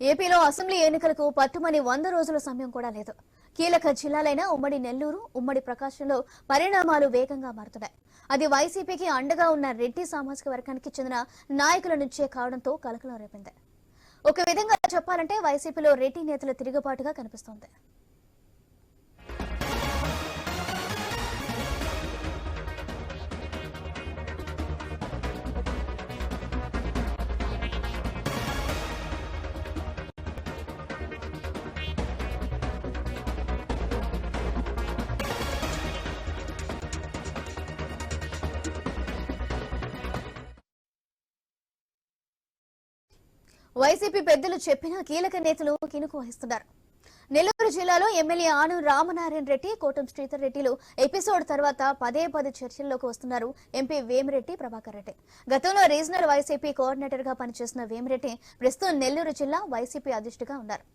ఏపీలో అసెంబ్లీ ఎన్నికలకు పట్టుమని 100 రోజుల సమయం కూడా లేదు. కీలక జిల్లాలైన ఉమ్మడి నెల్లూరు, ఉమ్మడి ప్రకాశంలో పరిణామాలు వేగంగా మారుతున్నాయి. అది వైసీపీకి అండగా ఉన్న రెడ్డి సామాజిక వర్గానికి చెందిన నాయకుల నుంచే కావడంతో కలకలం రేపింది. ఒక విధంగా చెప్పాలంటే వైసీపీలో రెడ్డి నేతల తిరుగుబాటుగా కనిపిస్తోంది. వైసీపీ పెద్దలు చెప్పిన కీలక నేతలు కినుకు వహిస్తున్నారు. నెల్లూరు జిల్లాలో ఎమ్మెల్యే ఆనూరు రామనారాయణ రెడ్డి, కోటం శ్రీధర్ రెడ్డిలు ఎపిసోడ్ తర్వాత పదే చర్చల్లోకి వస్తున్నారు ఎంపీ వేమిరెడ్డి ప్రభాకర్ రెడ్డి. గతంలో రీజనల్ వైసీపీ కోఆర్డినేటర్ గా పనిచేసిన వేమిరెడ్డి ప్రస్తుతం నెల్లూరు జిల్లా వైసీపీ అధ్యక్షుడిగా ఉన్నారు.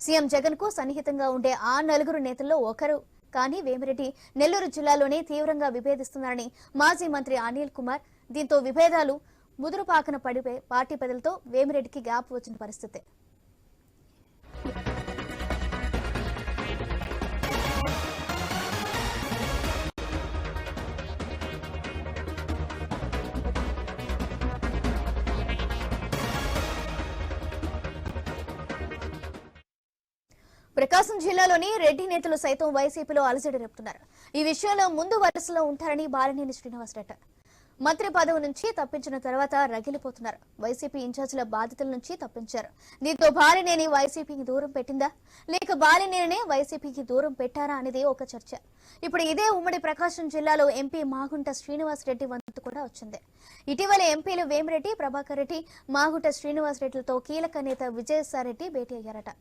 సీఎం జగన్ కు సన్నిహితంగా ఉండే ఆ నలుగురు నేతల్లో ఒకరు. కానీ వేమిరెడ్డి నెల్లూరు జిల్లాలోనే తీవ్రంగా విభేదిస్తున్నారని మాజీ మంత్రి అనిల్ కుమార్. దీంతో విభేదాలు ముదురుపాకన పడిపోయి పార్టీ పెద్దలతో వేమిరెడ్డికి గ్యాప్ వచ్చిన పరిస్థితి. ప్రకాశం జిల్లాలోని రెడ్డి నేతలు సైతం వైసీపీలో అలజడి రేపుతున్నారు. ఈ విషయంలో ముందు వరుసలో ఉంటారని బాలినేని శ్రీనివాసరెడ్డి మంత్రి పదవి నుంచి తప్పించిన తర్వాత రగిలిపోతున్నారు. వైసీపీ ఇన్ఛార్జీల బాధ్యతల నుంచి తప్పించారు. దీంతో బాలినేని వైసీపీకి దూరం పెట్టిందా, లేక బాలినేనే వైసీపీకి దూరం పెట్టారా అనేది ఒక చర్చ. ఇప్పుడు ఇదే ఉమ్మడి ప్రకాశం జిల్లాలో ఎంపీ మాగుంట శ్రీనివాసరెడ్డి వంతు కూడా వచ్చింది. ఇటీవల ఎంపీలు వేమిరెడ్డి, ప్రభాకర్ రెడ్డి, మాగుంట శ్రీనివాసరెడ్డిలతో కీలక నేత విజయసాయిరెడ్డి భేటీ అయ్యారట.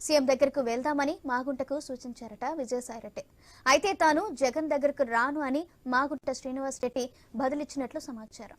సీఎం దగ్గరకు వెళ్దామని మాగుంటకు సూచించారట విజయసాయిరెడ్డి. అయితే తాను జగన్ దగ్గరకు రాను అని మాగుంట శ్రీనివాసరెడ్డి బదులిచ్చినట్లు సమాచారం.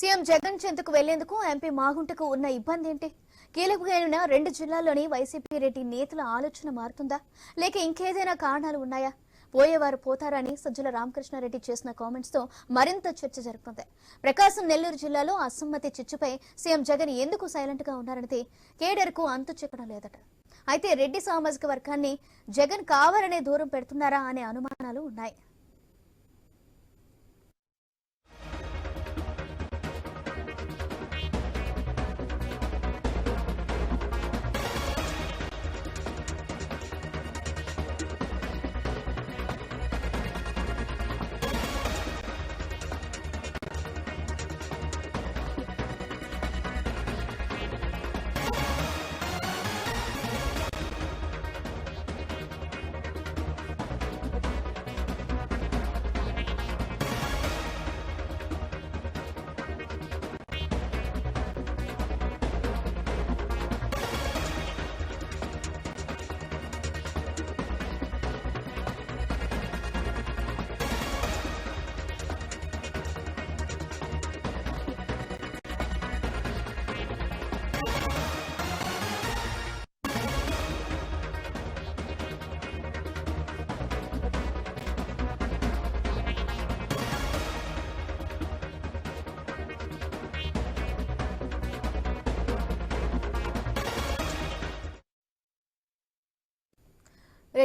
సీఎం జగన్ చెంతకు వెళ్లేందుకు ఎంపీ మాగుంటకు ఉన్న ఇబ్బంది ఏంటి? కీలకమైన 2 జిల్లాల్లోని వైసీపీ రెడ్డి నేతల ఆలోచన మారుతుందా, లేక ఇంకేదైనా కారణాలు ఉన్నాయా? పోయేవారు పోతారని సజ్జల రామకృష్ణారెడ్డి చేసిన కామెంట్స్ తో మరింత చర్చ జరుగుతుంది. ప్రకాశం, నెల్లూరు జిల్లాలో అసమ్మతి చిచ్చుపై సీఎం జగన్ ఎందుకు సైలెంట్ గా ఉన్నారనేది కేడర్ కు అంతు చిక్కడం లేదట. అయితే రెడ్డి సామాజిక వర్గాన్ని జగన్ కావాలనే దూరం పెడుతున్నారా అనే అనుమానాలు ఉన్నాయి.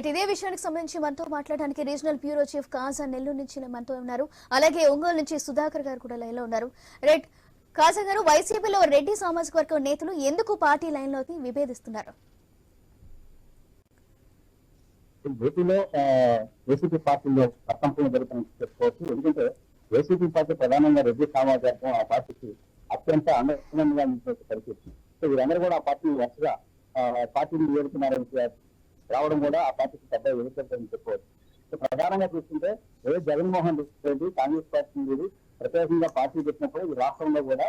ఇదే విషయానికి సంబంధించి మనతో మాట్లాడడానికి రీజనల్ బ్యూరో చీఫ్ కాజా నెల్లూరు నుంచి మనతో ఉన్నారు. అలాగే ఒంగోలు నుంచి సుధాకర్ గారు కూడా లైన్ లో ఉన్నారు. రైట్ కాజా గారు, వైసీపీలో రెడ్డి సామాజిక వర్గం నేతలు ఎందుకు పార్టీ లైన్ లోకి విభేదిస్తున్నారు? ఏపీలో వైసీపీ పార్టీలో అసంపూర్ణ జరుగుతుందని చెప్పుకోవచ్చు. ఎందుకంటే వైసీపీ పార్టీ ప్రధానంగా రెడ్డి సామాజిక వర్గం ఆ పార్టీకి అత్యంత అనుకూలంగా పరిస్థితి. సో వీరందరూ కూడా ఆ పార్టీ వరుసగా పార్టీని వేడుతున్నారని రావడం కూడా ఆ పార్టీకి పెద్ద ఎదుర్కొంటుందని చెప్పుకోవచ్చు. సో ప్రధానంగా చూస్తుంటే జగన్మోహన్ రెడ్డి కాంగ్రెస్ పార్టీ నుండి ప్రత్యేకంగా పార్టీ పెట్టినప్పుడు ఈ రాష్ట్రంలో కూడా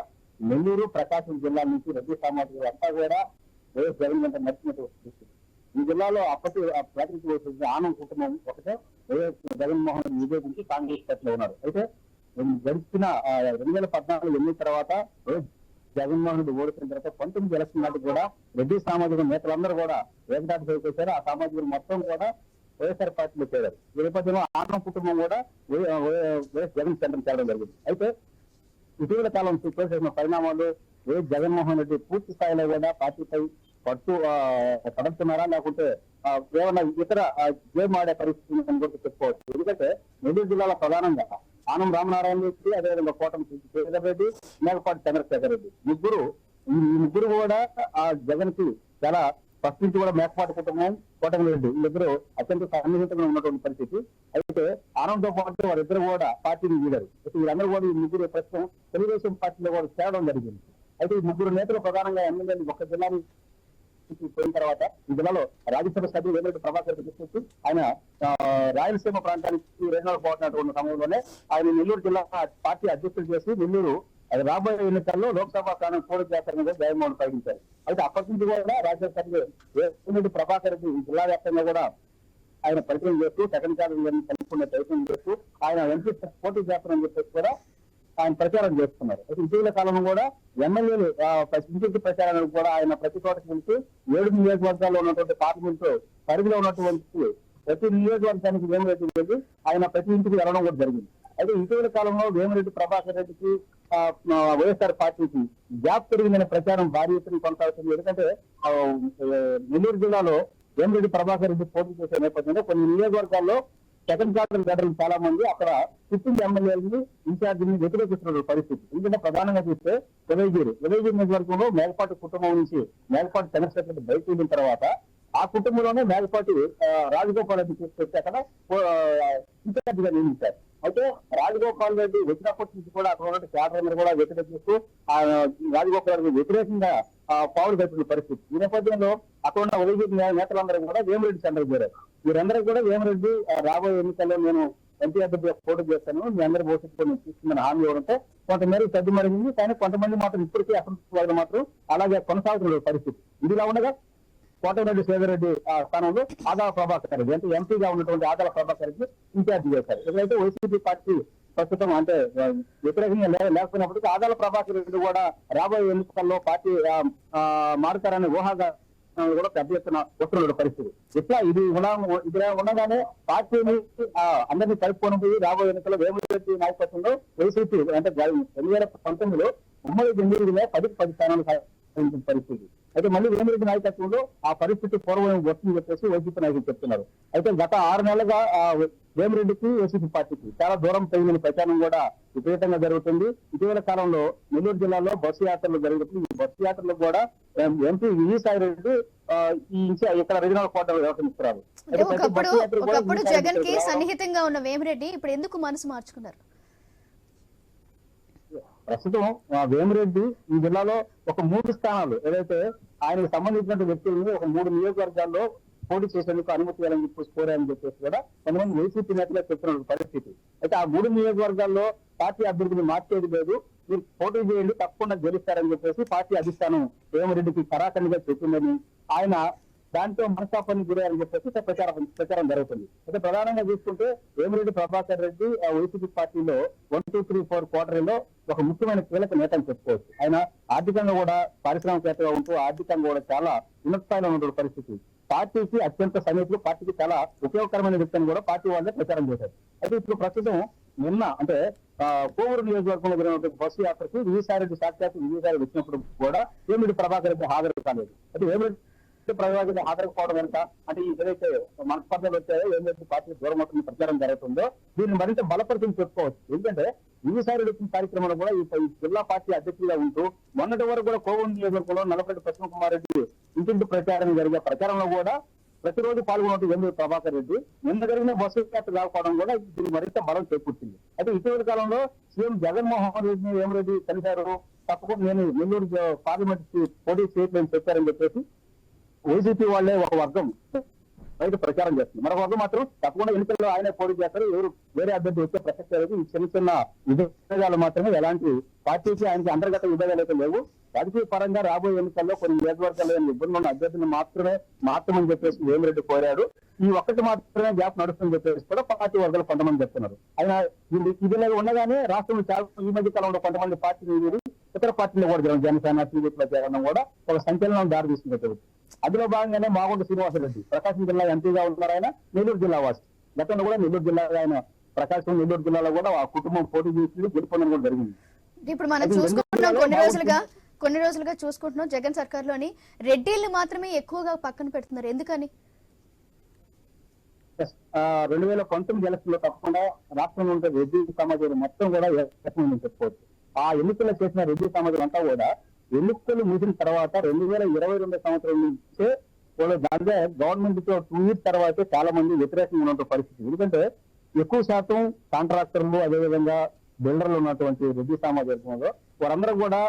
నెల్లూరు, ప్రకాశం జిల్లాల నుంచి రెడ్డి సామాజిక అంతా కూడా వైఎస్ జగన్ వెంట నడిచినట్టు వస్తుంది. ఈ జిల్లాలో అప్పటి ప్రాతినిధ్యం వహించిన ఆనంద్ కుటుంబం ఒకటే వైఎస్ జగన్మోహన్ రెడ్డి విభేదించి కాంగ్రెస్ పార్టీలో ఉన్నారు. అయితే గడిచిన 2014 ఎన్నికల తర్వాత జగన్మోహన్ రెడ్డి ఓడిపోయిన తర్వాత 19 ఎలక్షన్ నాటి కూడా రెడ్డి సామాజిక నేతలందరూ కూడా ఏకదాటి చేశారు. ఆ సామాజికులు మొత్తం కూడా వైఎస్ఆర్ పార్టీలో చేరారు. ఈ నేపథ్యంలో ఆనం కుటుంబం కూడా వైఎస్ జగన్ సెంటర్ చేరడం జరిగింది. అయితే ఇటీవల కాలం చేసిన పరిణామాలు వైఎస్ జగన్మోహన్ రెడ్డి పూర్తి స్థాయిలో కూడా పార్టీపై పట్టు పడుతున్నారా, లేకుంటే ఏమన్నా ఇతర గేమ్ ఆడే పరిస్థితి కూడా చెప్పుకోవచ్చు. ఎందుకంటే నెల్లూరు జిల్లాలో ప్రధానంగా ఆనం రామనారాయణ రెడ్డి, అదేవిధంగా కోటం శ్రీధర్ రెడ్డి, మేకపాటి చంద్రశేఖర్ రెడ్డి ఈ ముగ్గురు కూడా ఆ జగన్ కి చాలా ఫస్ట్ నుంచి కూడా మేకపాటి కుటుంబం, కోటమి రెడ్డి వీళ్ళిద్దరూ అత్యంత సన్నిహితంగా ఉన్నటువంటి పరిస్థితి. అయితే ఆనందంతో పాటు వారిద్దరు కూడా పార్టీని వీడారు. వీళ్ళందరూ కూడా ఈ ముగ్గురు ప్రస్తుతం తెలుగుదేశం పార్టీలో కూడా చేరడం జరిగింది. అయితే ఈ ముగ్గురు నేతలు ప్రధానంగా ఎమ్మెల్యేలు ఒక జిల్లాని పోయిన తర్వాత ఈ జిల్లాలో రాజ్యసభ సభ్యులు వేమిరెడ్డి ప్రభాకర్ తీసుకొచ్చి ఆయన రాయలసీమ ప్రాంతానికి రేణులు పోతున్నటువంటి సమయంలోనే ఆయన నెల్లూరు జిల్లా పార్టీ అధ్యక్షులు చేసి నెల్లూరు అది రాబోయే ఎన్నికల్లో లోక్సభ స్థానం పోటీ చేస్తారని జగన్మోహన్ ప్రకటించారు. అయితే అప్పటి నుంచి కూడా రాజ్యసభ సభ్యులు వేమిరెడ్డి ప్రభాకర్ జిల్లా వ్యాప్తంగా కూడా ఆయన పరిచయం చేస్తూ సెకండ్ క్యాడర్ కలుపుకునే ప్రయత్నం చేస్తూ ఆయన ఎంపీ పోటీ చేస్తారని చెప్పేసి కూడా ఆయన ప్రచారం చేస్తున్నారు. అయితే ఇటీవల కాలంలో కూడా ఎమ్మెల్యేలు ఇంటింటి ప్రచారానికి కూడా ఆయన ప్రతి చోటకి వెళ్తూ 7 నియోజకవర్గాల్లో ఉన్నటువంటి పార్లమెంటు పరిధిలో ఉన్నటువంటి ప్రతి నియోజకవర్గానికి వేమిరెడ్డి వెళ్ళి ఆయన ప్రతి ఇంటికి వెళ్ళడం కూడా జరిగింది. అయితే ఇటీవల కాలంలో వేమిరెడ్డి ప్రభాకర్ రెడ్డికి వైఎస్ఆర్ పార్టీకి గ్యాప్ పెరిగిందనే ప్రచారం భారీ ఎత్తున కొనసాగుతుంది. ఎందుకంటే నెల్లూరు జిల్లాలో వేమిరెడ్డి ప్రభాకర్ రెడ్డి పోటీ చేసే నేపథ్యంలో కొన్ని నియోజకవర్గాల్లో సెకండ్ క్యాడర్ లీడర్లు చాలా మంది అక్కడ సిట్టింగ్ ఎమ్మెల్యేలని ఇన్ఛార్జిని వ్యతిరేకిస్తున్న పరిస్థితి. ఎందుకంటే ప్రధానంగా చూస్తే ఉదయగిరి నియోజకవర్గంలో మేకపాటి కుటుంబం నుంచి మేకపాటి చంద్రశేఖర్ రెడ్డి బయటకు వెళ్ళిన తర్వాత ఆ కుటుంబంలోనే మేకపాటి రాజగోపాల్ రెడ్డి తీసుకొచ్చి అక్కడ ఇన్ఛార్జిగా నియమించారు. అయితే రాజగోపాల్ రెడ్డి వచ్చినప్పటి నుంచి కూడా అక్కడ ఉన్న క్యాడర్ కూడా వ్యతిరేకిస్తూ ఆ రాజగోపాల్ రెడ్డి వ్యతిరేకంగా పావులు కట్టిన పరిస్థితి. ఈ నేపథ్యంలో అక్కడ ఉన్న ఉదయగిరి నేతలందరూ కూడా వేమిరెడ్డి సెంటర్ చేరారు. వీరందరూ కూడా వేమిరెడ్డి రాబోయే ఎన్నికల్లో నేను ఎంపీ అభ్యర్థిగా పోటీ చేస్తాను, మీ అందరూ భవిష్యత్తులో తీసుకుందని హామీ ఇవ్వడంతో కొంతమేరకు సర్దుమరిగింది. కానీ కొంతమంది మాత్రం ఇప్పటికీ అసలు మాత్రం అలాగే కొనసాగుతున్న పరిస్థితి. ఇదిలా ఉండగా కోటమిరెడ్డి శ్రీధర్ రెడ్డి స్థానంలో ఆదాల ప్రభాకర్ రెడ్డి అంటే ఎంపీగా ఉన్నటువంటి ఆదాల ప్రభాకర్ రెడ్డి ఇన్ఛార్జి చేశారు. ఎప్పుడైతే వైసీపీ పార్టీ ప్రస్తుతం అంటే వ్యతిరేకంగా లేకపోయినప్పటికీ ఆదాల ప్రభాకర్ రెడ్డి కూడా రాబోయే ఎన్నికల్లో పార్టీ మారుతారనే ఊహాగా కూడా పెద్ద ఎత్తున వస్తున్న పరిస్థితి. ఇట్లా ఇది ఉండగానే పార్టీని అందరినీ కలుపుకొని పోయి రాబోయే ఎన్నికల్లో వేమిరెడ్డి నాయకత్వంలో వైసీపీ అంటే 2019లో ఉమ్మడి జంగిరిలో 10 స్థానాలు సాధించిన పరిస్థితి. అయితే మళ్ళీ వేమిరెడ్డి నాయకత్వంలో ఆ పరిస్థితి పూర్వం వస్తుందని చెప్పేసి వైసీపీ నాయకులు చెప్తున్నారు. అయితే గత 6 నెలలుగా వేమిరెడ్డికి వైసీపీ పార్టీకి చాలా దూరం పెరిగిన ప్రచారం కూడా విపరీతంగా జరుగుతుంది. ఇటీవల కాలంలో నెల్లూరు జిల్లాలో బస్సు యాత్రలు జరుగుతుంది. ఈ బస్సు యాత్రలో కూడా ఎంపీ విజయసాయి రెడ్డి ఇక్కడ రీజనల్ కోట వ్యవహరిస్తున్నారు. ఒకప్పుడు జగన్ కి సన్నిహితంగా ఉన్న వేమిరెడ్డి ఇప్పుడు ఎందుకు మనసు మార్చుకున్నారు? ప్రస్తుతం వేమిరెడ్డి ఈ జిల్లాలో ఒక 3 స్థానాలు ఏదైతే ఆయనకు సంబంధించిన వ్యక్తులను ఒక 3 నియోజకవర్గాల్లో పోటీ చేసేందుకు అనుమతి ఇవ్వాలని చెప్పేసి కోరారని చెప్పేసి కూడా కొంతమంది వైసీపీ నేతలు చెప్తున్న పరిస్థితి. అయితే ఆ 3 నియోజకవర్గాల్లో పార్టీ అభ్యర్థిని మార్చేది లేదు, మీరు పోటీ చేయండి తప్పకుండా గెలుస్తారని చెప్పేసి పార్టీ అధిష్టానం వేమిరెడ్డికి ఖరాఖండిగా చెప్పిందని ఆయన దాంతో మనస్తాపానికి గురయ్యారని చెప్పేసి ప్రచారం జరుగుతుంది. అయితే ప్రధానంగా చూసుకుంటే వేమిరెడ్డి ప్రభాకర్ రెడ్డి వైసీపీ పార్టీలో 1, 2, 3, 4 క్వార్టర్లో ఒక ముఖ్యమైన కీలక నేత అని చెప్పుకోవచ్చు. ఆయన ఆర్థికంగా కూడా పారిశ్రామికవేత్తగా ఉంటూ ఆర్థికంగా కూడా చాలా ఉన్నత స్థాయిలో ఉన్న పరిస్థితి. పార్టీకి అత్యంత సన్నిహితులు, పార్టీకి చాలా ఉపయోగకరమైన వ్యక్తి అని కూడా పార్టీ వాళ్ళే ప్రచారం చేశారు. అయితే ఇప్పుడు ప్రస్తుతం నిన్న అంటే కోవూరు నియోజకవర్గంలో జరిగినటువంటి బస్సు యాత్రకి విజయసాయి రెడ్డి సాక్షాత్ విజయసాయి వచ్చినప్పుడు కూడా వేమిరెడ్డి ప్రభాకర్ రెడ్డి హాజరు కాలేదు. అయితే వేమిరెడ్డి ప్రభాకర్ హాజరుకోవడం వెనుక అంటే ఏదైతే మనస్పర్ధలు వచ్చాయో వేమిరెడ్డి పార్టీ దూరం అవుతున్న ప్రచారం జరుగుతుందో దీన్ని మరింత బలపరిచి చెప్పుకోవచ్చు. ఎందుకంటే విజయసాయి రెడ్డి వచ్చిన కార్యక్రమంలో కూడా ఈ జిల్లా పార్టీ అధ్యక్షుడిగా ఉంటూ మొన్నటి వరకు కూడా కోవూరు నియోజకవర్గంలో నల్లపరెడ్డి ప్రసన్న కుమార్ రెడ్డి ఇంటింటి ప్రచారం జరిగే ప్రచారంలో కూడా ప్రతిరోజు పాల్గొన్నట్టు వేమిరెడ్డి ప్రభాకర్ రెడ్డి నిన్న జరిగిన బస్సు యాత్ర కాకపోవడం కూడా దీనికి మరింత బలం చేకూర్చింది. అయితే ఇటీవల కాలంలో సీఎం జగన్మోహన్ రెడ్డిని వేమిరెడ్డి కలిశారు, తప్పకుండా నేను నెల్లూరు పార్లమెంట్ పోటీ చేయట్లేని చెప్పారని చెప్పేసి వైసీపీ వాళ్లే ఒక వర్గం బయట ప్రచారం చేస్తుంది. మరొక వర్గం మాత్రం తప్పకుండా ఎన్నికల్లో ఆయన పోటీ చేస్తారు, ఎవరు వేరే అభ్యర్థి వచ్చే ప్రసక్తి లేదు. ఈ చిన్న చిన్న విభేదాలు మాత్రమే, ఎలాంటి పార్టీకి ఆయనకి అంతర్గత విభేదాలు అయితే లేవు. రాజకీయ పరంగా రాబోయే ఎన్నికల్లో కొన్ని నియోజకవర్గాల్లో ఇబ్బందులు ఉన్న అభ్యర్థిని మాత్రమే మార్చమని చెప్పేసి వేమిరెడ్డి కోరాడు. ఈ ఒక్కటి మాత్రమే గ్యాప్ నడుస్తుందని చెప్పేసి కూడా పార్టీ వర్గాలు కొంతమంది చెప్తున్నారు. ఆయన ఇది ఉండగానే రాష్ట్రంలో చాలా ఈ మధ్య కాలంలో కొంతమంది పార్టీలు ఇతర పార్టీలు కూడా జనసేన టీడీపీలో చేరడం కూడా ఒక సంచలనం దారి తీసుకుంటుంది. అందులో భాగంగానే మాగుంట శ్రీనివాసరెడ్డి ప్రకాశం జిల్లా ఎంపీగా ఉన్నారు. ఆయన నెల్లూరు జిల్లా వాసి. గతంలో కూడా నెల్లూరు జిల్లా ఆయన ప్రకాశం నెల్లూరు జిల్లాలో కూడా ఆ కుటుంబం పోటీ చేసి గెలుపొందడం కూడా జరిగింది. ఇప్పుడు మనం చూసుకుంటున్నాం, కొన్ని రోజులుగా చూసుకుంటున్నాం జగన్ సర్కార్ లోని రెడ్డిల్ని మాత్రమే ఎక్కువగా పక్కన పెడుతున్నారు. ఎందుకని? 2019 ఎలక్షన్ లో తప్పకుండా రాష్ట్రంలో ఉంటే రెడ్డి సమాజం మొత్తం కూడా చెప్పుకోవచ్చు. ఆ ఎన్నికల్లో చేసిన రెడ్డి సమాజం అంతా కూడా ఎన్నికలు ముగిసిన తర్వాత 2022 సంవత్సరం నుంచే వాళ్ళు దానిగా గవర్నమెంట్ తో 2 years తర్వాతే చాలా మంది వ్యతిరేకంగా ఉన్న పరిస్థితి. ఎందుకంటే ఎక్కువ శాతం కాంట్రాక్టర్లు అదేవిధంగా బిల్డర్లు ఉన్నటువంటి రెడ్డి సమాజంలో వారందరూ కూడా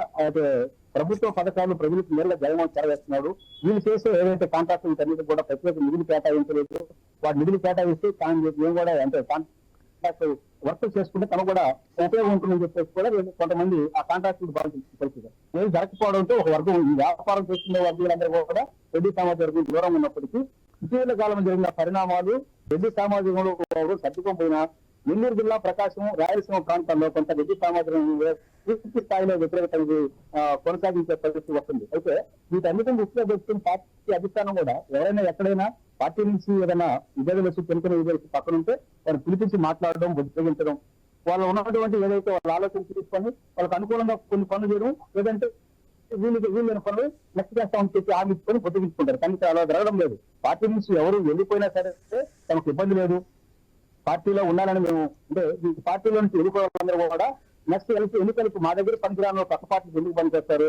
ప్రభుత్వ పథకాలు ప్రజలకు నేరుగా జగన్మోహన్ చేరవేస్తున్నాడు. వీళ్ళు చేసే ఏదైతే కాంట్రాక్టులు అన్నిటి కూడా ప్రత్యేక నిధులు కేటాయించలేదు. వాటి నిధులు కేటాయిస్తే ఏం కూడా అంటే కాంట్రాక్ట్ వర్క్ చేసుకుంటే తనకు కూడా ఉపయోగం ఉంటుందని చెప్పేసి కూడా కొంతమంది ఆ కాంట్రాక్టులు పరిస్థితి ఏది జరగకపోవడంతో ఒక వర్గం వ్యాపారం చేస్తున్న వర్గాలందరూ కూడా రెడ్డి సమాజం దూరం ఉన్నప్పటికీ ఇటీవల కాలంలో జరిగిన పరిణామాలు రెడ్డి సమాజంలో సర్దుకోపోయినా నెల్లూరు జిల్లా, ప్రకాశం, రాయలసీమ ప్రాంతాల్లో కొంత రెడ్డి సమాజం పూర్తి స్థాయిలో వ్యతిరేకత కొనసాగించే పరిస్థితి వస్తుంది. అయితే వీటన్నిటిని దృష్టిలో పెట్టుకుని పార్టీ అధిష్టానం కూడా ఎవరైనా ఎక్కడైనా పార్టీ నుంచి ఏదైనా విభేదాలు వచ్చి పెనుకునే విభేదాలు పక్కన ఉంటే వాళ్ళు పిలిపించి మాట్లాడడం, బుద్ధించడం, వాళ్ళు ఉన్నటువంటి ఏదైతే వాళ్ళ ఆలోచన తీసుకొని వాళ్ళకి అనుకూలంగా కొన్ని పనులు చేయడం, లేదంటే వీళ్ళని పనులు నెక్స్ట్ చేస్తామని చెప్పి ఆమె బుద్ధించుకుంటారు. కానీ అలా జరగడం లేదు. పార్టీ నుంచి ఎవరు వెళ్ళిపోయినా సరే తమకు ఇబ్బంది లేదు, పార్టీలో ఉండాలని మేము అంటే ఈ పార్టీలో నుంచి వెళ్ళిపోవాలందరూ కూడా నెక్స్ట్ ఎన్నికలకు మా దగ్గర పనికిరాను పక్క పార్టీకి ఎందుకు పనిచేస్తారు,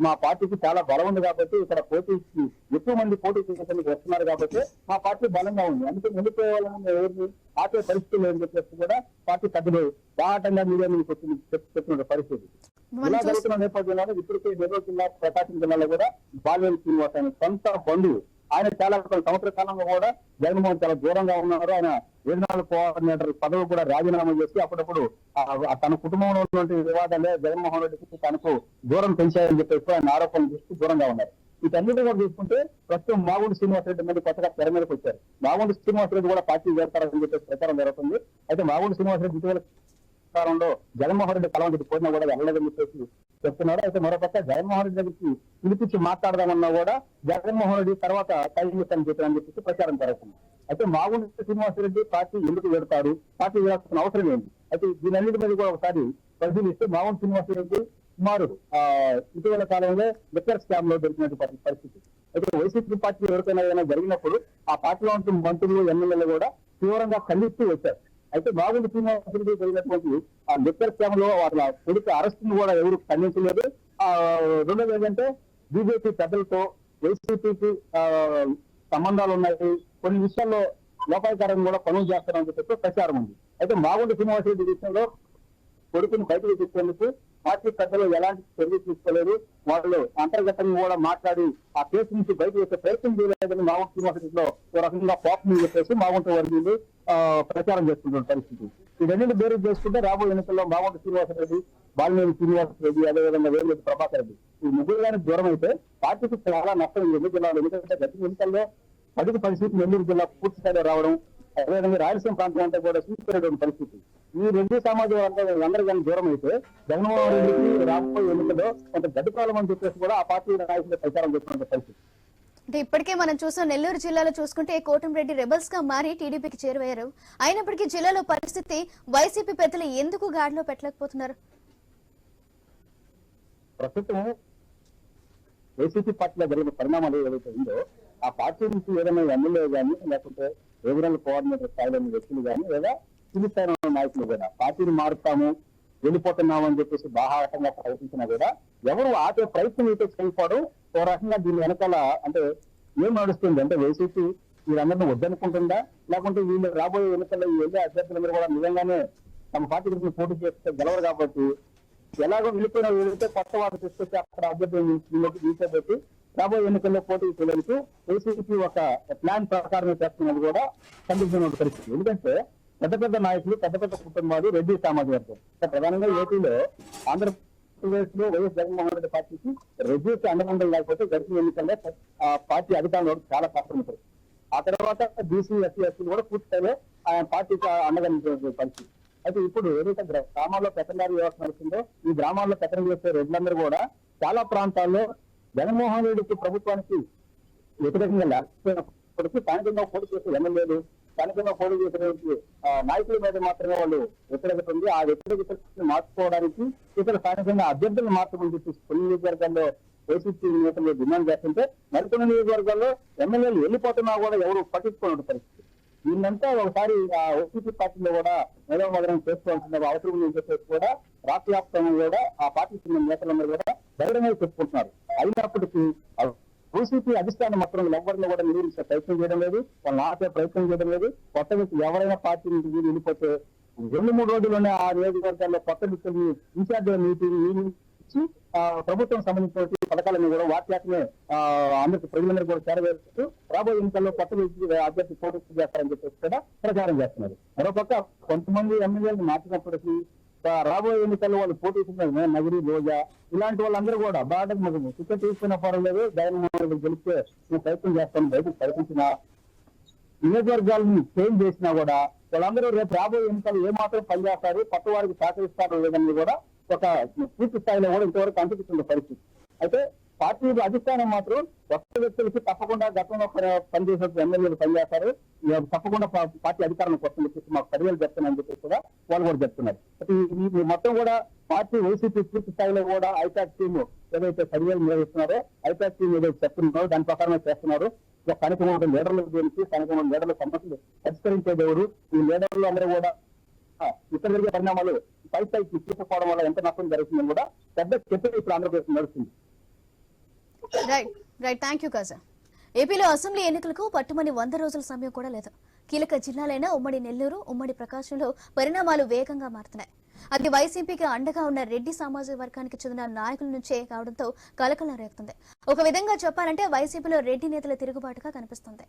మా పార్టీకి చాలా బలం ఉంది కాబట్టి ఇక్కడ పోటీకి ఎక్కువ మంది పోటీ చేసేందుకు వస్తున్నారు కాబట్టి మా పార్టీ బలంగా ఉంది, అందుకే వెళ్ళిపోవాలని ఎవరిని ఆపే పరిస్థితి లేదని చెప్పేసి కూడా పార్టీ పెద్దలు బాహాటంగా మీడియా మీకు చెప్తున్న పరిస్థితి. ఇలా జరుగుతున్న నేపథ్యంలో ఇప్పటికే నెల్లూరు జిల్లా, ప్రకాశం జిల్లాలో కూడా బాలినేని శ్రీనివాస్ ఆయన సొంత బంధువు. ఆయన చాలా సంవత్సర కాలంలో కూడా జగన్మోహన్ చాలా దూరంగా ఉన్నారు. ఆయన రీజనల్ కోఆర్డినేటర్ పదవి కూడా రాజీనామా చేసి అప్పుడప్పుడు తన కుటుంబంలో ఉన్నటువంటి వివాదాలే జగన్మోహన్ రెడ్డికి తనకు దూరం పెంచాయని చెప్పేసి ఆయన ఆరోపణలు చేస్తూ దూరంగా ఉన్నారు. వీటన్నిటి కూడా చూసుకుంటే ప్రస్తుతం మాగుంట శ్రీనివాసరెడ్డి మీద కొత్తగా తెర మీదకి వచ్చారు. మాగుంట శ్రీనివాసరెడ్డి కూడా పార్టీ చేస్తారని చెప్పేసి ప్రచారం జరుగుతుంది. అయితే మాగుంట శ్రీనివాసరెడ్డి ఇటీవల కాలంలో జగన్మోహన్ రెడ్డి కలవంటి పోయినా కూడా వెళ్ళలేదని చెప్పేసి చెప్తున్నారు. అయితే మరోపక్క జగన్మోహన్ రెడ్డి దగ్గరికి పిలిపించి మాట్లాడదామన్నా కూడా జగన్మోహన్ రెడ్డి తర్వాత కైగిస్తానని చెప్పారని చెప్పేసి ప్రచారం జరుగుతుంది. అయితే మాగుంట శ్రీనివాసరెడ్డి పార్టీ ఎందుకు వెళ్తారు, పార్టీ వెళ్ళాల్సిన అవసరం ఏంటి? అయితే దీనన్నిటి మీద కూడా ఒకసారి పరిశీలిస్తే మాగుంట శ్రీనివాసరెడ్డి సుమారు ఇటీవల కాలంలో లిక్కర్ స్కామ్ లో దొరికినటువంటి పరిస్థితి. అయితే వైసీపీ పార్టీ ఎవరికైనా ఏదైనా జరిగినప్పుడు ఆ పార్టీలో ఉంటున్న మంత్రులు, ఎమ్మెల్యేలు కూడా తీవ్రంగా ఖండిస్తూ వచ్చారు. అయితే మాగుంట శ్రీనివాసరెడ్డి జరిగినటువంటి ఆ లిక్కర్ స్కామ్ లో వాళ్ళ కొడుకు అరెస్టును కూడా ఎవరు ఖండించలేదు. రెండోది ఏంటంటే బీజేపీ పెద్దలతో వైసీపీకి సంబంధాలు ఉన్నాయి, కొన్ని విషయాల్లో లోపాయకారం కూడా పనులు చేస్తారని చెప్పి ప్రచారం ఉంది. అయితే మాగుంట శ్రీనివాసరెడ్డి విషయంలో కొడుకుని బయటకు తెచ్చేందుకు పార్టీ పెద్దలు ఎలాంటి చర్యలు తీసుకోలేదు. వాళ్ళు అంతర్గతంగా కూడా మాట్లాడి ఆ కేసు నుంచి బయటకు వచ్చే ప్రయత్నం చేయలేదని మాగుంట శ్రీనివాసరెడ్డిలో ఒక రకంగా పాపం చెప్పేసి మాగుంట వర్గీయులు ప్రచారం చేస్తున్న పరిస్థితి. ఇవన్నీ బేరీ చేసుకుంటే రాబోయే ఎన్నికల్లో మాగుంట శ్రీనివాసరెడ్డి, బాలినేని శ్రీనివాసరెడ్డి, అదేవిధంగా వేమిరెడ్డి ప్రభాకర్ రెడ్డి ఈ ముగ్గురు కానీ దూరం అయితే పార్టీకి చాలా నష్టం ఎన్ని జిల్లాలో. ఎందుకంటే గత ఎన్నికల్లో 10 సీట్లు నెల్లూరు జిల్లా పూర్తి స్థాయిలో రావడం, అదేవిధంగా రాయలసీమ ప్రాంతం అంతా కూడా సీట్లైనటువంటి పరిస్థితి. ఈ రెడ్డి సమాజం అందరూ కానీ దూరం అయితే జగన్మోహన్ రెడ్డికి రాబోయే ఎన్నికల్లో కొంత గడ్డుకాలం అని చెప్పేసి కూడా ఆ పార్టీ నాయకులు ప్రచారం చేస్తున్న పరిస్థితి. అంటే ఇప్పటికే మనం చూసాం నెల్లూరు జిల్లాలో చూసుకుంటే కోటంరెడ్డి రెబల్స్ గా మారి టీడీపీకి చేరువయ్యారు. అయినప్పటికీ జిల్లాలో పరిస్థితి వైసీపీ పెద్దలు ఎందుకు గాడిలో పెట్టలేకపోతున్నారు? ప్రస్తుతం వైసీపీ పార్టీలో జరిగిన పరిణామాలు ఏదైతే ఉందో ఆ పార్టీ నుంచి ఏదైనా ఎమ్మెల్యే కానీ లేకపోతే రీజనల్ కోఆర్డినేటర్ స్థాయిలోని వ్యక్తులు కానీ లేదా కింది స్థాయిలో నాయకులు కూడా పార్టీని మారుతాము, వెళ్ళిపోతున్నాము అని చెప్పేసి బాహాటంగా ప్రకటించినా కూడా ఎవరు ఆపే ప్రయత్నం అయితే చేయకపోవడం ఓ రకంగా దీని వెనకాల అంటే ఏం నడుస్తుంది అంటే వైసీపీ వీళ్ళందరినీ వద్దనుకుంటుందా, లేకుంటే వీళ్ళు రాబోయే ఎన్నికల్లో ఈ వెళ్ళే అభ్యర్థులందరూ కూడా నిజంగానే తమ పార్టీ గురించి పోటీ చేస్తే గెలవరు కాబట్టి ఎలాగో వెళ్ళిపోయిన వీళ్ళైతే కొత్త వారు తీసుకొచ్చి అక్కడ అభ్యర్థులను తీసేపెట్టి రాబోయే ఎన్నికల్లో పోటీ చేయడానికి వైసీపీ ఒక ప్లాన్ ప్రకారమే చేస్తున్నది కూడా కనిపిస్తున్న పరిస్థితి. ఎందుకంటే పెద్ద పెద్ద నాయకులు, పెద్ద పెద్ద కుటుంబాలు రెడ్డి సామాజిక వర్గం. ప్రధానంగా ఏపీలో ఆంధ్రప్రదేశ్ లో వైఎస్ జగన్మోహన్ రెడ్డి పార్టీకి రెడ్డికి అండదండలు లేకపోతే గడిచిన ఎన్నికల్లో పార్టీ అధికారంలో చాలా కష్టం ఉంటుంది. ఆ తర్వాత బీసీ, ఎస్సీ, ఎస్టీలు కూడా పూర్తి స్థాయిలో ఆయన పార్టీకి అండగా పరిస్థితి. అయితే ఇప్పుడు ఏదైతే గ్రామాల్లో పెత్తనారీ వ్యవస్థ నడుస్తుందో ఈ గ్రామాల్లో పెత్తనం చేసే రెడ్లందరూ కూడా చాలా ప్రాంతాల్లో జగన్మోహన్ రెడ్డికి ప్రభుత్వానికి వ్యతిరేకంగా లేకపోయినప్పటికీ స్థానికంగా పోటీ చేసే ఎమ్మెల్యేలు, స్థానికంగా పోటీ చేసే నాయకుల మీద మాత్రమే వాళ్ళు వ్యతిరేకత ఉంది. ఆ వ్యతిరేకతను మార్చుకోవడానికి ఇతర స్థానికంగా అభ్యర్థులను మార్చమని చెప్పి కొన్ని నియోజకవర్గాల్లో వైసీపీ నేతలు డిమాండ్ చేస్తుంటే మరికొన్ని నియోజకవర్గాల్లో ఎమ్మెల్యేలు వెళ్ళిపోతున్నా కూడా ఎవరు పట్టించుకోని పరిస్థితి. దీన్నంతా ఒకసారి వైసీపీ పార్టీలో కూడా నిలవమగనం చేసుకోవాల్సిన అవసరం చెప్పేసి కూడా రాష్ట్ర వ్యాప్తంగా కూడా ఆ పార్టీ నేతలందరూ కూడా ధైర్యంగా చెప్పుకుంటున్నారు. అయినప్పటికీ వైసీపీ అధిష్టానం మాత్రం ఎవరిని కూడా నిరూపించే ప్రయత్నం చేయడం లేదు, వాళ్ళని ఆపే ప్రయత్నం చేయడం లేదు. కొత్త వ్యక్తి ఎవరైనా పార్టీ నుంచి వెళ్ళిపోతే 2-3 రోజుల్లోనే ఆ నియోజకవర్గాల్లో కొత్త వ్యక్తుల్ని ఇన్ఛార్జ్ ఇచ్చి ప్రభుత్వం సంబంధించిన పథకాలను కూడా వాట్యాత్మే అందరికి ప్రజలందరూ కూడా చేరవేస్తూ రాబోయే ఎన్నికల్లో కొత్త అభ్యర్థి పోటీ చేస్తారని చెప్పేసి కూడా ప్రచారం చేస్తున్నారు. మరోపక్క కొంతమంది ఎమ్మెల్యేలను మార్చినప్పటికీ రాబోయే ఎన్నికల్లో వాళ్ళు పోటీ చేస్తున్నారు. నగరి, రోజా ఇలాంటి వాళ్ళందరూ కూడా బాగా టికెట్ తీసుకున్న పర్వాలేదు, జగన్మోహన్ రెడ్డి గెలిస్తే నేను ప్రయత్నం చేస్తాను బయటకు ప్రయత్నించిన నియోజకవర్గాలను చేంజ్ చేసినా కూడా వాళ్ళందరూ రేపు రాబోయే ఎన్నికలు ఏమాత్రం పనిచేస్తారు, కొత్త వారికి సహకరిస్తారో లేదని కూడా ఒక పూర్తి స్థాయిలో కూడా ఇంతవరకు అనిపిస్తున్న పరిస్థితి. అయితే పార్టీ అధిష్టానం మాత్రం కొత్త వ్యక్తులకి తప్పకుండా గతంలో పనిచేసే ఎమ్మెల్యేలు పనిచేస్తారు, తప్పకుండా పార్టీ అధికారానికి వస్తుంది చెప్పి మాకు చర్యలు చెప్తున్నారని చెప్పి కూడా వాళ్ళు కూడా చెప్తున్నారు. ఈ మొత్తం కూడా పార్టీ వైసీపీ పూర్తి స్థాయిలో కూడా ఐపాక్ టీమ్ ఏదైతే చర్యలు నిర్వహిస్తున్నారో, ఐపాక్ టీమ్ ఏదైతే చెప్తున్నారో దాని ప్రకారమే చేస్తున్నారు. స్థానికమైన లీడర్ల గురించి, స్థానికమైన లీడర్ల సమస్యలు పరిష్కరించేది ఎవరు, ఈ లీడర్లు అందరూ కూడా ఇక్కడ జరిగే పరిణామాలు పైకి తీసుకుపోవడం వల్ల ఎంత నష్టం జరుగుతుందని కూడా పెద్ద చర్చ ఇప్పుడు ఆంధ్రప్రదేశ్ నడుస్తుంది. రైట్ థ్యాంక్ యూ కాజా. ఏపీలో అసెంబ్లీ ఎన్నికలకు పట్టుమని 100 రోజుల సమయం కూడా లేదు. కీలక జిల్లాలైన ఉమ్మడి నెల్లూరు, ఉమ్మడి ప్రకాశంలో పరిణామాలు వేగంగా మారుతున్నాయి. అది వైసీపీకి అండగా ఉన్న రెడ్డి సామాజిక వర్గానికి చెందిన నాయకుల నుంచే కావడంతో కలకలం రేగుతుంది. ఒక విధంగా చెప్పాలంటే వైసీపీలో రెడ్డి నేతల తిరుగుబాటుగా కనిపిస్తుంది.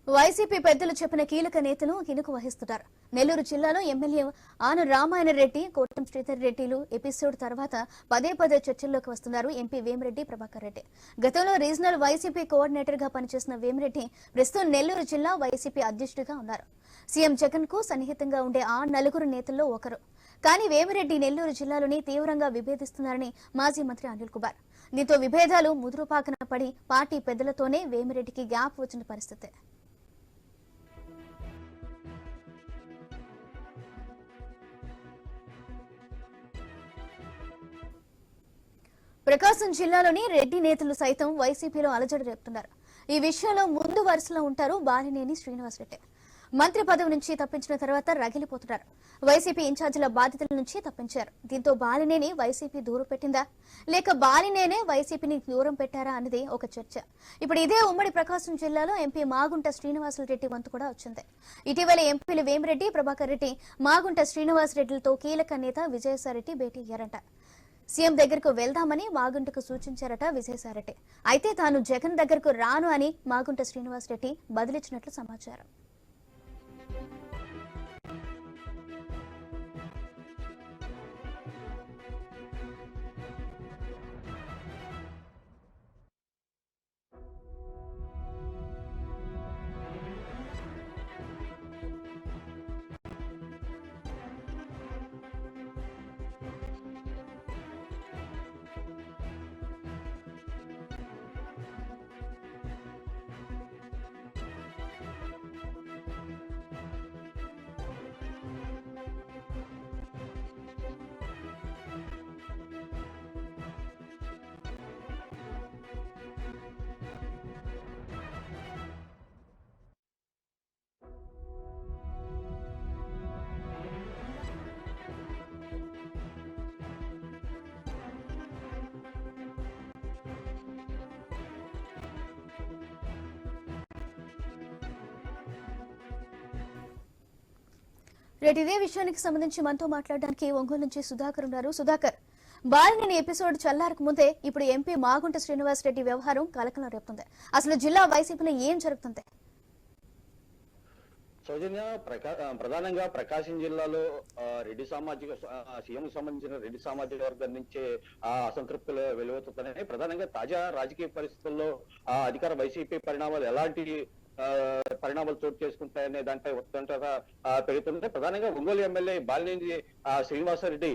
వైసీపీ పెద్దలు చెప్పిన కీలక నేతలు కినుకు వహిస్తున్నారు. నెల్లూరు జిల్లాలో ఎమ్మెల్యే ఆన రామాయణ రెడ్డి, కోటం శ్రీధర్ రెడ్డిలు ఎపిసోడ్ తర్వాత పదే చర్చల్లోకి వస్తున్నారు ఎంపీ వేమిరెడ్డి ప్రభాకర్ రెడ్డి. గతంలో రీజనల్ వైసీపీ కోఆర్డినేటర్ గా పనిచేసిన వేమిరెడ్డి ప్రస్తుతం నెల్లూరు జిల్లా వైసీపీ అధ్యక్షుడిగా ఉన్నారు. సీఎం జగన్ కు సన్నిహితంగా ఉండే ఆ 4 నేతల్లో ఒకరు. కానీ వేమిరెడ్డి నెల్లూరు జిల్లాలోని తీవ్రంగా విభేదిస్తున్నారని మాజీ మంత్రి అనిల్ కుమార్. దీంతో విభేదాలు ముదురుపాకన పడి పార్టీ పెద్దలతోనే వేమిరెడ్డికి గ్యాప్ వచ్చిన పరిస్థితి. ప్రకాశం జిల్లాలోని రెడ్డి నేతలు సైతం వైసీపీలో అలజడి రేపుతున్నారు. ఈ విషయంలో ముందు వరుసలో ఉంటారు బాలినేని శ్రీనివాసరెడ్డి. మంత్రి పదవి నుంచి తప్పించిన తర్వాత రగిలిపోతున్నారు. వైసీపీ ఇన్ఛార్జీల బాధ్యతల నుంచి తప్పించారు. దీంతో బాలినేని వైసీపీ దూరం పెట్టిందా, లేక బాలినేనే వైసీపీని దూరం పెట్టారా అనేది ఒక చర్చ. ఇప్పుడు ఇదే ఉమ్మడి ప్రకాశం జిల్లాలో ఎంపీ మాగుంట శ్రీనివాసరెడ్డి వంతు కూడా వచ్చింది. ఇటీవల ఎంపీలు వేమిరెడ్డి, ప్రభాకర్ రెడ్డి, మాగుంట శ్రీనివాసరెడ్డిలతో కీలక నేత విజయసాయిరెడ్డి భేటీ అయ్యారంట. సీఎం దగ్గరకు వెళ్దామని మాగుంటకు సూచించారట విజయసాయిరెడ్డి. అయితే తాను జగన్ దగ్గరకు రాను అని మాగుంట శ్రీనివాసరెడ్డి బదిలిచ్చినట్లు సమాచారం. రేటు ఇదే విషయానికి సంబంధించి మనతో మాట్లాడడానికి ఒంగోలు నుంచి సుధాకర్ ఉన్నారు. సుధాకర్, బాలినేని ఎపిసోడ్ చల్లారకు ముందే ఇప్పుడు ఎంపీ మాగుంట శ్రీనివాస్ రెడ్డి వ్యవహారం కలకలం రేపుతుంది. అసలు జిల్లా వైసీపీలో ఏం జరుగుతుంది? సౌజన్య, ప్రధానంగా ప్రకాశం జిల్లాలో రెడ్డి సామాజిక సీఎం సంబంధించిన రెడ్డి సామాజిక వర్గం నుంచే అసంతృప్తులు వెలువెత్తుతున్నాయి. ప్రధానంగా తాజా రాజకీయ పరిస్థితుల్లో అధికార వైసీపీ పరిణామాలు ఎలాంటి పరిణామాలు చోటు చేసుకుంటాయనే దానిపై ఉత్కంఠత పెరుగుతుంది. ప్రధానంగా ఒంగోలు ఎమ్మెల్యే బాలినేని శ్రీనివాసరెడ్డి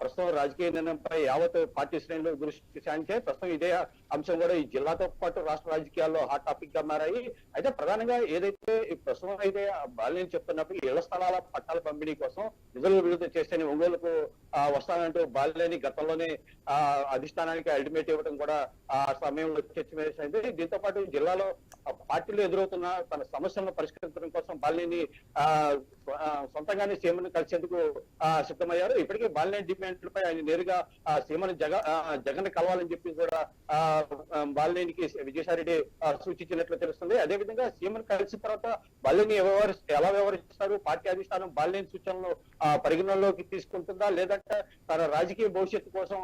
ప్రస్తుతం రాజకీయ నిర్ణయంపై యావత్ పార్టీ శ్రేణులు దృష్టి సారించే ప్రస్తుతం ఇదే అంశం కూడా ఈ జిల్లాతో పాటు రాష్ట్ర రాజకీయాల్లో హాట్ టాపిక్ గా మారాయి. అయితే ప్రధానంగా ఏదైతే ప్రస్తుతం అయితే బాలినేని చెప్తున్నప్పుడు ఇళ్ల స్థలాల పట్టాల పంపిణీ కోసం నిధులు విడుదల చేస్తేనే ఒంగోలుకు వస్తానంటూ బాలినేని గతంలోనే అధిష్టానానికి అల్టిమేట్ ఇవ్వడం కూడా ఆ సమయంలో చర్చ వేసింది. దీంతో పాటు జిల్లాలో పార్టీలో ఎదురవుతున్న తన సమస్యలను పరిష్కరించడం కోసం బాలినేని సొంతంగానే సీఎంను కలిసేందుకు సిద్ధమయ్యారు. ఇప్పటికే బాలినేని డిమాండ్లపై ఆయన నేరుగా సీఎంను జగన్ కలవాలని చెప్పి కూడా బాలినేనికి విజయసాయిరెడ్డి సూచించినట్లు తెలుస్తుంది. అదేవిధంగా సీఎంను కలిసిన తర్వాత బాలినేని ఎలా వ్యవహరిస్తారు, పార్టీ అధిష్టానం బాలినేని సూచనలు పరిగణనలోకి తీసుకుంటుందా, లేదంటే తన రాజకీయ భవిష్యత్తు కోసం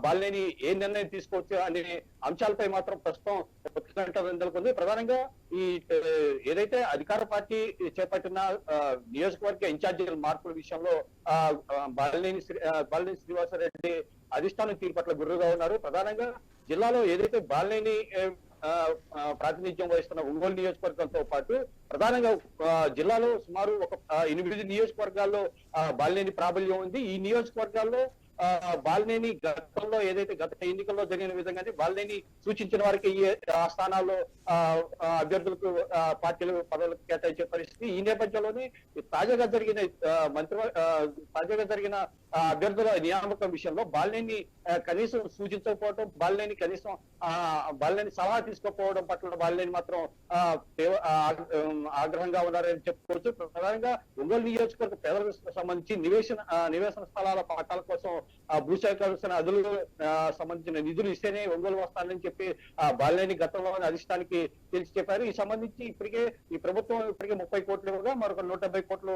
బాలినేని ఏ నిర్ణయం తీసుకోవచ్చు అనే అంశాలపై మాత్రం ప్రస్తుతం ఉత్కంఠ నెలకొంది. ప్రధానంగా ఈ ఏదైతే అధికార పార్టీ చేపట్టిన నియోజకవర్గ ఇన్ఛార్జీల మార్పుల విషయంలో బాలినేని శ్రీనివాసరెడ్డి అధిష్టానం తీరు పట్ల గుర్రుగా ఉన్నారు. ప్రధానంగా జిల్లాలో ఏదైతే బాలినేని ప్రాతినిధ్యం వహిస్తున్న ఒంగోలు నియోజకవర్గంతో పాటు ప్రధానంగా జిల్లాలో సుమారు ఒక 8 నియోజకవర్గాల్లో బాలినేని ప్రాబల్యం ఉంది. ఈ నియోజకవర్గాల్లో బాలినేని గతంలో ఏదైతే గత ఎన్నికల్లో జరిగిన విధంగానే బాలినేని సూచించిన వారికి ఆ స్థానాల్లో అభ్యర్థులకు పార్టీలు పదవులకు కేటాయించే పరిస్థితి. ఈ నేపథ్యంలోనే తాజాగా జరిగిన అభ్యర్థుల నియామకం విషయంలో బాలినేని కనీసం సూచించకపోవడం, బాలినేని సలహా తీసుకోకపోవడం పట్ల బాలినేని మాత్రం ఆగ్రహంగా ఉన్నారని చెప్పుకోవచ్చు. ప్రధానంగా ఒంగోలు నియోజకవర్గ పేదలకు సంబంధించి నివేశన స్థలాల పట్టాల కోసం భూసేకరణ అదులు సంబంధించిన నిధులు ఇస్తేనే ఒంగోలు వస్తానని చెప్పి బాలినేని గతంలో అధిష్టానికి తెలిసి చెప్పారు. ఈ సంబంధించి ఈ ప్రభుత్వం 30 కోట్లు ఇవ్వగా మరొక 170 కోట్లు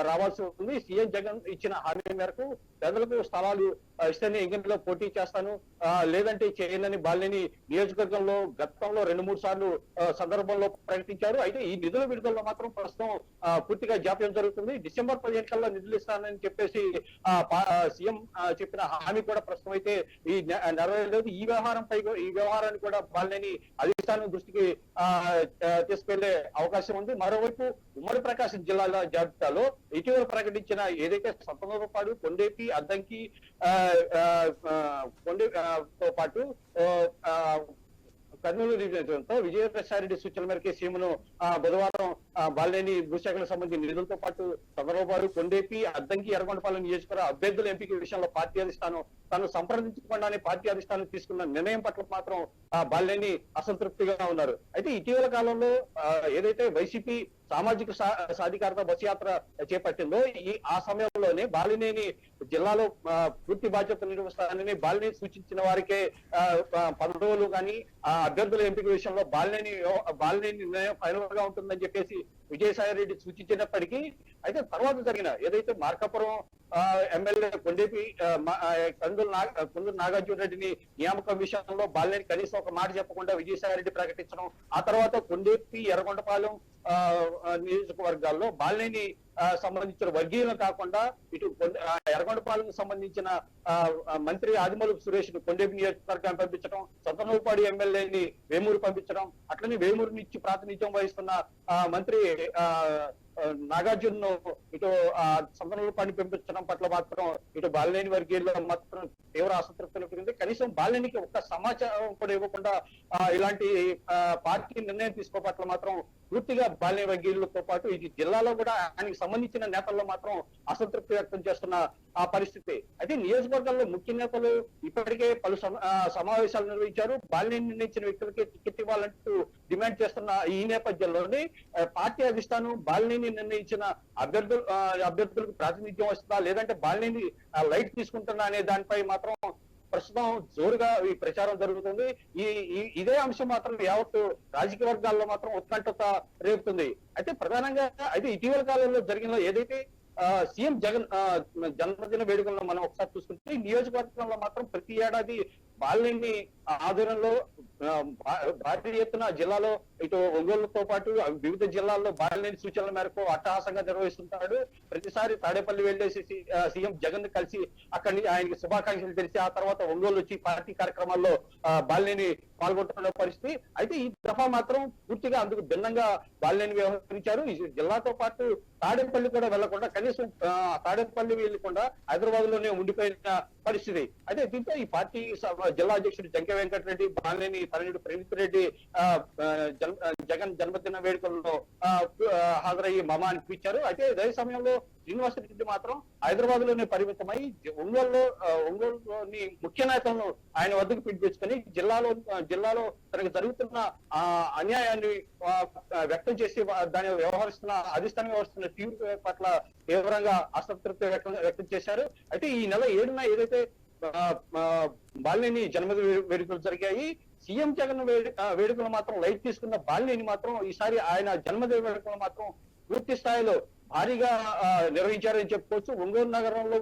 రావాల్సి ఉంటుంది. సీఎం జగన్ ఇచ్చిన హామీ మేరకు పేదలకు స్థలాలు ఇస్తేనే ఎంగిలో పోటీ చేస్తాను, లేదంటే చేయనని బాలినేని నియోజకవర్గంలో గతంలో 2-3 సార్లు సందర్భంలో ప్రకటించారు. అయితే ఈ నిధుల విడుదలలో మాత్రం ప్రస్తుతం పూర్తిగా జాప్యం జరుగుతుంది. డిసెంబర్ 15 కల్లా నిధులు ఇస్తానని చెప్పేసి సీఎం చెప్పిన హామీ కూడా ప్రస్తుతం అయితే ఈ నెరవేరలేదు. ఈ వ్యవహారాన్ని కూడా బాలినేని అధిష్టానం దృష్టికి తీసుకెళ్లే అవకాశం ఉంది. మరోవైపు ఉమ్మడి ప్రకాశం జిల్లాల జాబితాలో ఇటీవల ప్రకటించిన ఏదైతే సంతనోపాడు, కొండేపి, అద్దంకి తో పాటు కర్నూలు రీజన్తో విజయసాయిరెడ్డి సూచనల మేరకు సీఎంను బుధవారం బాలినేని భూశాఖలకు సంబంధించిన నిధులతో పాటు చంద్రబాబు, కొండేపి, అద్దంకి, ఎర్రగొండపాలెం నియోజకవర్గ అభ్యర్థుల ఎంపిక విషయంలో పార్టీ అధిష్టానం తను సంప్రదించకుండానే పార్టీ అధిష్టానం తీసుకున్న నిర్ణయం పట్ల మాత్రం బాలినేని అసంతృప్తిగా ఉన్నారు. అయితే ఇటీవల కాలంలో ఏదైతే వైసీపీ సామాజిక సాధికారత బస్ యాత్ర చేపట్టిందో ఆ సమయంలోనే బాలినేని జిల్లాలో పూర్తి బాధ్యత నిర్వహిస్తానని బాలినేని సూచించిన వారికే పదవులు కానీ అభ్యర్థుల ఎంపిక విషయంలో బాలినేని నిర్ణయం ఫైనల్ గా ఉంటుందని చెప్పేసి విజయసాయిరెడ్డి సూచించినప్పటికీ అయితే తర్వాత జరిగిన ఏదైతే మార్కాపురం ఎమ్మెల్యే కొండేపి కుందూరు నాగార్జున రెడ్డిని నియామకం విషయంలో బాలినేని కనీసం ఒక మాట చెప్పకుండా విజయసాయిరెడ్డి ప్రకటించడం, ఆ తర్వాత కొండేపి, ఎర్రగొండపాలెం నియోజకవర్గాల్లో బాలినేని సంబంధించిన వర్గీయులను కాకుండా ఇటు ఎర్రగొండపాలెం సంబంధించిన మంత్రి ఆదిమూలపు సురేష్ ను కొండేపి నియోజకవర్గాన్ని పంపించడం, సొంతనూరుపాడు ఎమ్మెల్యేని వేమూరు పంపించడం, అట్లనే వేమూరు నుంచి ప్రాతినిధ్యం వహిస్తున్న మంత్రి నాగార్జున ఇటు సంతనూరుపాడిని పంపించడం పట్ల మాత్రం ఇటు బాలినేని వర్గీయుల్లో మాత్రం తీవ్ర అసంతృప్తి పెరిగింది. కనీసం బాలినేనికి ఒక్క సమాచారం కూడా ఇవ్వకుండా ఇలాంటి పార్టీ నిర్ణయం తీసుకో పట్ల మాత్రం పూర్తిగా బాలినేని వర్గీయులతో పాటు ఇది జిల్లాలో కూడా ఆయనకి సంబంధించిన నేతల్లో మాత్రం అసంతృప్తి వ్యక్తం చేస్తున్న ఆ పరిస్థితి. అయితే నియోజకవర్గాల్లో ముఖ్య నేతలు ఇప్పటికే పలు సమావేశాలు నిర్వహించారు. బాలినేని నిర్ణయించిన వ్యక్తులకి టికెట్ ఇవ్వాలంటూ డిమాండ్ చేస్తున్న ఈ నేపథ్యంలోనే పార్టీ అధిష్టానం బాలినేని నిర్ణయించిన అభ్యర్థులకు ప్రాతినిధ్యం వస్తుందా, లేదంటే బాలినేని లైట్ తీసుకుంటుందా అనే దానిపై మాత్రం ప్రస్తుతం జోరుగా ఈ ప్రచారం జరుగుతుంది. ఇదే అంశం మాత్రం యావత్ రాజకీయ వర్గాల్లో మాత్రం ఉత్కంఠత రేపుతుంది. అయితే ప్రధానంగా ఇటీవల కాలంలో జరిగిన ఏదైతే సీఎం జగన్ జన్మదిన వేడుకల్లో మనం ఒకసారి చూసుకుంటే ఈ నియోజకవర్గంలో మాత్రం ప్రతి ఏడాది బాలినేని ఆధ్వర్యంలో భారీ ఎత్తున జిల్లాలో ఇటు ఒంగోలుతో పాటు వివిధ జిల్లాల్లో బాలినేని సూచనల మేరకు అట్టహాసంగా నిర్వహిస్తుంటాడు. ప్రతిసారి తాడేపల్లి వెళ్లేసి సీఎం జగన్ కలిసి అక్కడి ఆయనకి శుభాకాంక్షలు తెలిసి ఆ తర్వాత ఒంగోలు వచ్చి పార్టీ కార్యక్రమాల్లో బాలినేని పాల్గొంటున్న పరిస్థితి. అయితే ఈ దఫా మాత్రం పూర్తిగా అందుకు భిన్నంగా బాలినేని వ్యవహరించారు. ఈ జిల్లాతో పాటు తాడేపల్లి కూడా వెళ్లకుండా కనీసం తాడేపల్లి వెళ్లకుండా హైదరాబాద్ లోనే ఉండిపోయిన పరిస్థితి. అయితే దీంతో ఈ పార్టీ జిల్లా అధ్యక్షుడు జంకే వెంకటరెడ్డి, బాలినేని తనయుడు ప్రణీత్ రెడ్డి జగన్ జన్మదిన వేడుకల్లో హాజరయ్యి మమ అనిపించారు. అయితే అదే సమయంలో శ్రీనివాసరెడ్డి మాత్రం హైదరాబాద్ లోనే పరిమితమై ఒంగోలులోని ముఖ్య నేతలను ఆయన వద్దకు పిలిపించుకొని జిల్లాలో తనకు జరుగుతున్న అన్యాయాన్ని వ్యక్తం చేసి దాని అధిష్టానం వ్యవహరిస్తున్న తీవ్ర పట్ల తీవ్రంగా అసంతృప్తి వ్యక్తం చేశారు. అయితే ఈ నెల 7న ఏదైతే బాలినేని జన్మదిన వేడుకలు జరిగాయి, సీఎం జగన్ వేడుకలు మాత్రం లైట్ తీసుకున్న బాలినేని మాత్రం ఈసారి ఆయన జన్మదిన వేడుకలు మాత్రం పూర్తి స్థాయిలో భారీగా నిర్వహించారని చెప్పుకోవచ్చు. ఒంగోలు నగరంలో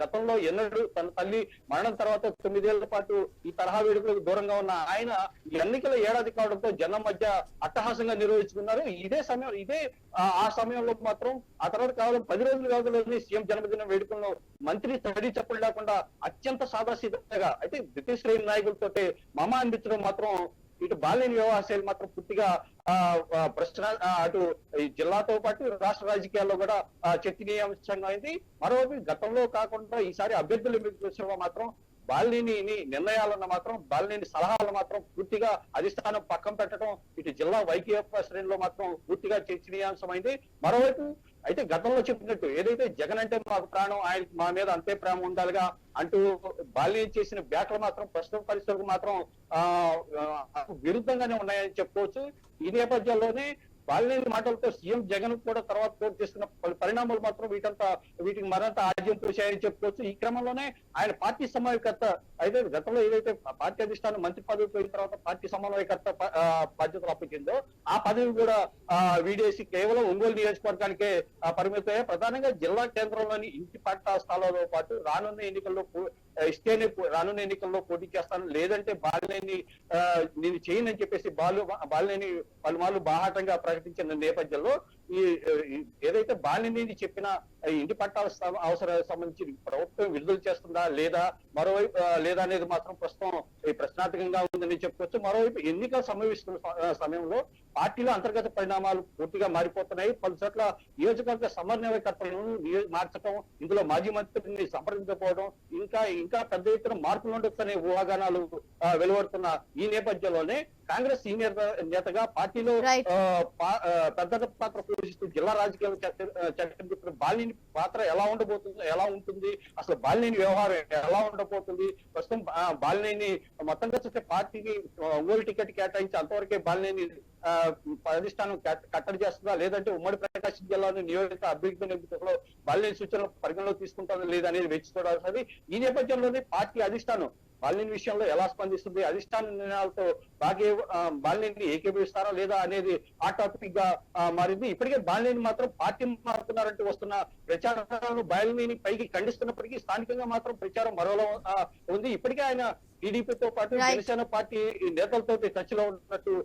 గతంలో ఎన్నడూ తన తల్లి మరణం తర్వాత 9 ఏళ్ల పాటు ఈ తరహా వేడుకలకు దూరంగా ఉన్న ఆయన ఎన్నికల ఏడాది కావడంతో జనం మధ్య అట్టహాసంగా నిర్వహించుకున్నారు. ఆ సమయంలో మాత్రం ఆ తర్వాత కేవలం 10 రోజుల వ్యవధిలోనే సీఎం జన్మదిన వేడుకల్లో మంత్రి తడి చప్పుడు లేకుండా అత్యంత సాదాసీదంగా అయితే బ్రిటిష్ శ్రేణి నాయకులతో మమ అనిపించడం మాత్రం ఇటు బాలినేని వ్యవహారాలు మాత్రం పూర్తిగా అటు ఈ జిల్లాతో పాటు రాష్ట్ర రాజకీయాల్లో కూడా చర్చనీయాంశంగా అయింది. మరోవైపు గతంలో కాకుండా ఈసారి అభ్యర్థుల విషయంలో మాత్రం బాలినేని నిర్ణయాలను మాత్రం బాలినేని సలహాలు మాత్రం పూర్తిగా అధిష్టానం పక్కన పెట్టడం ఇటు జిల్లా వైకేఎఫ్ శ్రేణిలో మాత్రం పూర్తిగా చర్చనీయాంశమైంది. మరోవైపు అయితే గతంలో చెప్పినట్టు ఏదైతే జగన్ అంటే మాకు ప్రాణం, ఆయన మా మీద అంతే ప్రేమ ఉండాలిగా అంటూ బాలినేని చేసిన వ్యాఖ్యలు మాత్రం ప్రస్తుత పరిస్థితులకు మాత్రం విరుద్ధంగానే ఉన్నాయని చెప్పుకోవచ్చు. ఈ నేపథ్యంలోనే బాలినేని మాటలతో సీఎం జగన్ కూడా తర్వాత చోటు చేసుకున్న పరిణామాలు మాత్రం వీటికి మరింత ఆద్యం పోసాయని చెప్పుకోవచ్చు. ఈ క్రమంలోనే ఆయన పార్టీ సమన్వయకర్త అయితే గతంలో ఏదైతే పార్టీ అధిష్టానం మంత్రి పదవి పోయిన తర్వాత పార్టీ సమన్వయకర్త బాధ్యతలు అప్పగిందో ఆ పదవి కూడా వీడేసి కేవలం ఒంగోలు నియోజకవర్గానికే పరిమితమయ్యాయి. ప్రధానంగా జిల్లా కేంద్రంలోని ఇంటి పట్టా స్థలాలతో పాటు రానున్న ఎన్నికల్లో పోటీ చేస్తాను, లేదంటే బాలినేని నేను చేయనని చెప్పేసి బాలినేని పలుమార్లు బాహాటంగా ప్రకటించిన నేపథ్యంలో ఏదైతే బాలినేని చెప్పిన ఇంటి పట్టాల అవసరాలకు సంబంధించి ప్రభుత్వం విడుదల చేస్తుందా లేదా అనేది మాత్రం ప్రస్తుతం ప్రశ్నార్థకంగా ఉందని చెప్పుకోవచ్చు. మరోవైపు ఎన్నికలు సమీపిస్తున్న సమయంలో పార్టీలో అంతర్గత పరిణామాలు పూర్తిగా మారిపోతున్నాయి. పలు చోట్ల నియోజకవర్గ సమన్వయకర్తలను మార్చడం, ఇందులో మాజీ మంత్రిని సంప్రదించకపోవడం, ఇంకా పెద్ద ఎత్తున మార్పులు ఉండొచ్చనే ఊహాగానాలు వెలువడుతున్న ఈ నేపథ్యంలోనే కాంగ్రెస్ సీనియర్ నేతగా పార్టీలో పెద్ద పాత్ర పోషిస్తూ జిల్లా రాజకీయాలు చర్చించుతున్న బాలినేని పాత్ర ఎలా ఉంటుంది, అసలు బాలినేని వ్యవహారం ఎలా ఉండబోతుంది, ప్రస్తుతం బాలినేని మొత్తంగా చూస్తే పార్టీకి ఒంగోలు టికెట్ కేటాయించి అంతవరకే బాలినేని అధిష్టానం కట్టడి చేస్తుందా, లేదంటే ఉమ్మడి ప్రకాశం జిల్లాలో నియోజక అభ్యర్థుల ఎంపికలో బాలినేని సూచనలు పరిగణలోకి తీసుకుంటుందా లేదనేది వేచి చూడాల్సింది. ఈ నేపథ్యంలోనే పార్టీ అధిష్టానం బాలినేని విషయంలో ఎలా స్పందిస్తుంది, అధిష్టాన నిర్ణయాలతో బాలినేని ఏకీభవిస్తారా లేదా అనేది ఆ టాపిక్ గా మారింది. ఇప్పటికే బాలినేని మాత్రం పార్టీ మారుతున్నారంటూ వస్తున్న ప్రచారాలను బాలినేని పైకి ఖండిస్తున్నప్పటికీ స్థానికంగా మాత్రం ప్రచారం మరోలా ఉంది. ఇప్పటికే ఆయన టీడీపీతో పాటు జనసేన పార్టీ నేతలతో టచ్ లో ఉన్నట్టు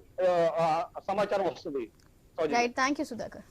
సమాచారం వస్తుంది. Thank you Sudhakar.